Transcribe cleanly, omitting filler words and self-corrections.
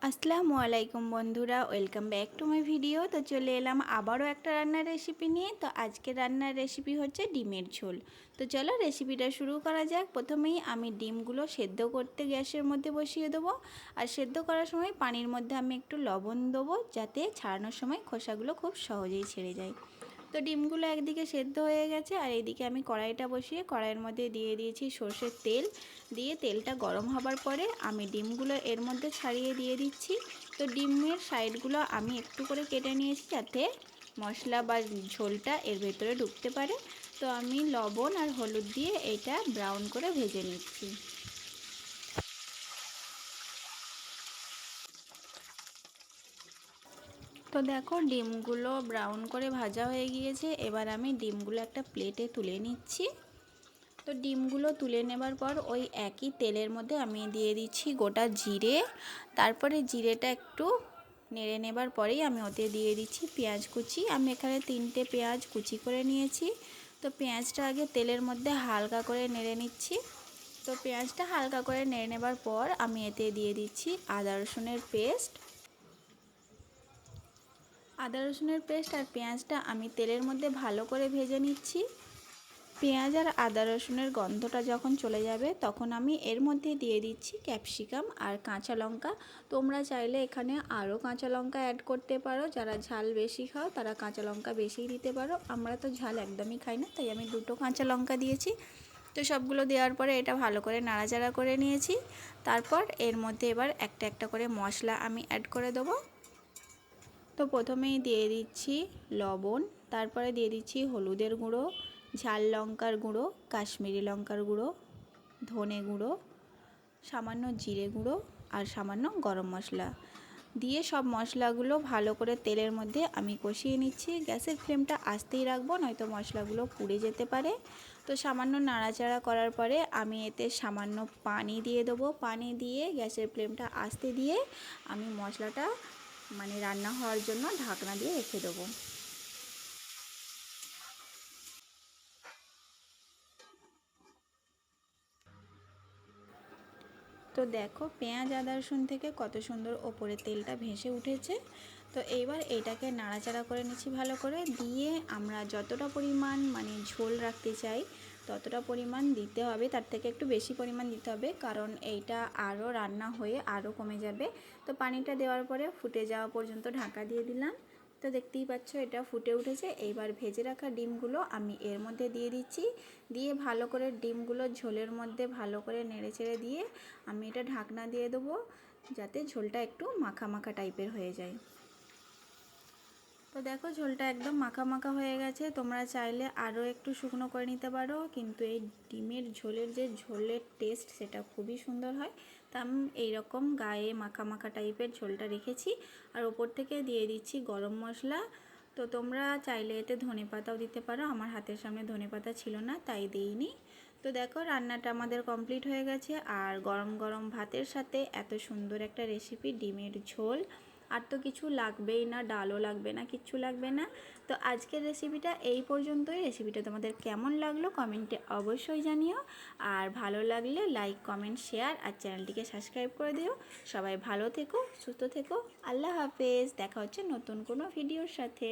আসসালামু আলাইকুম বন্ধুরা, welcome back to my video. তো চলে এলাম আবারও একটা রান্নার রেসিপি নিয়ে। তো আজকে রান্নার রেসিপি হচ্ছে ডিমের ঝোল। তো চলো রেসিপিটা শুরু করা যাক। প্রথমেই আমি ডিমগুলো সেদ্ধ করতে গ্যাসের মধ্যে বসিয়ে দেবো। আর সেদ্ধ করার সময় পানির মধ্যে আমি একটু লবণ দেবো, যাতে ছাড়ানোর সময় খোসাগুলো খুব সহজেই ছেড়ে যায়। তো ডিমগুলো একদিকে সেদ্ধ হয়ে গেছে, আর এইদিকে আমি কড়াইটা বসিয়ে কড়াইয়ের মধ্যে দিয়ে দিয়েছি সর্ষের তেল। দিয়ে তেলটা গরম হবার পরে আমি ডিমগুলো এর মধ্যে ছাড়িয়ে দিয়ে দিচ্ছি। তো ডিমের সাইডগুলো আমি একটু করে কেটে নিয়েছি, যাতে মশলা বা ঝোলটা এর ভেতরে ঢুকতে পারে। তো আমি লবণ আর হলুদ দিয়ে এটা ব্রাউন করে ভেজে নিচ্ছি। তো দেখো ডিমগুলো ব্রাউন করে ভাজা হয়ে গিয়েছে। এবার আমি ডিমগুলো একটা প্লেটে তুলে নিচ্ছি। তো ডিমগুলো তুলে নেবার পর ওই একই তেলের মধ্যে আমি দিয়ে দিচ্ছি গোটা জিরে। তারপরে জিরেটা একটু নেড়ে নেবার পরেই আমি ওতে দিয়ে দিচ্ছি পেঁয়াজ কুচি। আমি এখানে 3টে পেঁয়াজ কুচি করে নিয়েছি। তো পেঁয়াজটা আগে তেলের মধ্যে হালকা করে নেড়ে নিচ্ছি। তো পেঁয়াজটা হালকা করে নেড়ে নেবার পর আমি এতে দিয়ে দিচ্ছি আদা রসুনের পেস্ট। আদা রসুনের পেস্ট আর পেঁয়াজটা আমি তেলের মধ্যে ভালো করে ভেজে নিচ্ছি। পেঁয়াজ আর আদা রসুনের গন্ধটা যখন চলে যাবে, তখন আমি এর মধ্যে দিয়ে দিচ্ছি ক্যাপসিকাম আর কাঁচা লঙ্কা। তোমরা চাইলে এখানে আরও কাঁচা লঙ্কা অ্যাড করতে পারো। যারা ঝাল বেশি খাও তারা কাঁচা লঙ্কা বেশিই দিতে পারো। আমরা তো ঝাল একদমই খাই না, তাই আমি 2টো কাঁচা লঙ্কা দিয়েছি। তো সবগুলো দেওয়ার পরে এটা ভালো করে নাড়াচাড়া করে নিয়েছি। তারপর এর মধ্যে এবার একটা একটা করে মশলা আমি অ্যাড করে দেবো। তো প্রথমেই দিয়ে দিচ্ছি লবণ, তারপরে দিয়ে দিচ্ছি হলুদের গুঁড়ো, ঝাল লঙ্কার গুঁড়ো, কাশ্মীরি লঙ্কার গুঁড়ো, ধনে গুঁড়ো, সামান্য জিরে গুঁড়ো আর সামান্য গরম মশলা দিয়ে সব মশলাগুলো ভালো করে তেলের মধ্যে আমি কষিয়ে নিচ্ছি। গ্যাসের ফ্লেমটা আস্তেই রাখবো, নয়তো মশলাগুলো পুড়ে যেতে পারে। তো সামান্য নাড়াচাড়া করার পরে আমি এতে সামান্য পানি দিয়ে দেবো। পানি দিয়ে গ্যাসের ফ্লেমটা আস্তে দিয়ে আমি মশলাটা রান্না হওয়ার জন্য ঢাকনা দিয়ে রেখে দেবো। তো দেখো পেঁয়াজ আদা রসুন থেকে কত সুন্দর ওপরে তেলটা ভেসে উঠেছে। তো এইবার এটাকে নাড়াচাড়া করে নিচ্ছি ভালো করে। দিয়ে আমরা যতটা পরিমাণ ঝোল রাখতে চাই ততটা পরিমাণ দিতে হবে, তার থেকে একটু বেশি পরিমাণ দিতে হবে, কারণ এইটা আরও রান্না হয়ে আরও কমে যাবে। তো পানিটা দেওয়ার পরে ফুটে যাওয়া পর্যন্ত ঢাকা দিয়ে দিলাম। তো দেখতেই পাচ্ছ এটা ফুটে উঠেছে। এইবার ভেজে রাখা ডিমগুলো আমি এর মধ্যে দিয়ে দিচ্ছি। দিয়ে ভালো করে ডিমগুলো ঝোলের মধ্যে ভালো করে নেড়েচেড়ে দিয়ে আমি এটা ঢাকনা দিয়ে দেবো, যাতে ঝোলটা একটু মাখা মাখা টাইপের হয়ে যায়। তো দেখো ঝোলটা একদম মাখা মাখা হয়ে গেছে। তোমরা চাইলে আরও একটু শুকনো করে নিতে পারো, কিন্তু এই ডিমের ঝোলের যে ঝোলের টেস্ট সেটা খুবই সুন্দর হয়। তা আমি এইরকম গায়ে মাখা মাখা টাইপের ঝোলটা রেখেছি। আর ওপর থেকে দিয়ে দিচ্ছি গরম মশলা। তো তোমরা চাইলে এতে ধনেপাতাও দিতে পারো, আমার হাতের সামনে ধনেপাতা ছিল না তাই দিইনি। তো দেখো রান্নাটা আমাদের কমপ্লিট হয়ে গেছে। আর গরম গরম ভাতের সাথে এত সুন্দর একটা রেসিপি ডিমের ঝোল, আর তো কিছু লাগবেই না, ডালও লাগবে না, কিচ্ছু লাগবে না। তো আজকের রেসিপিটা এই পর্যন্তই। রেসিপিটা তোমাদের কেমন লাগলো কমেন্টে অবশ্যই জানিও। আর ভালো লাগলে লাইক কমেন্ট শেয়ার আর চ্যানেলটিকে সাবস্ক্রাইব করে দিও। সবাই ভালো থেকো, সুস্থ থেকো। আল্লাহ হাফেজ। দেখা হচ্ছে নতুন কোনো ভিডিওর সাথে।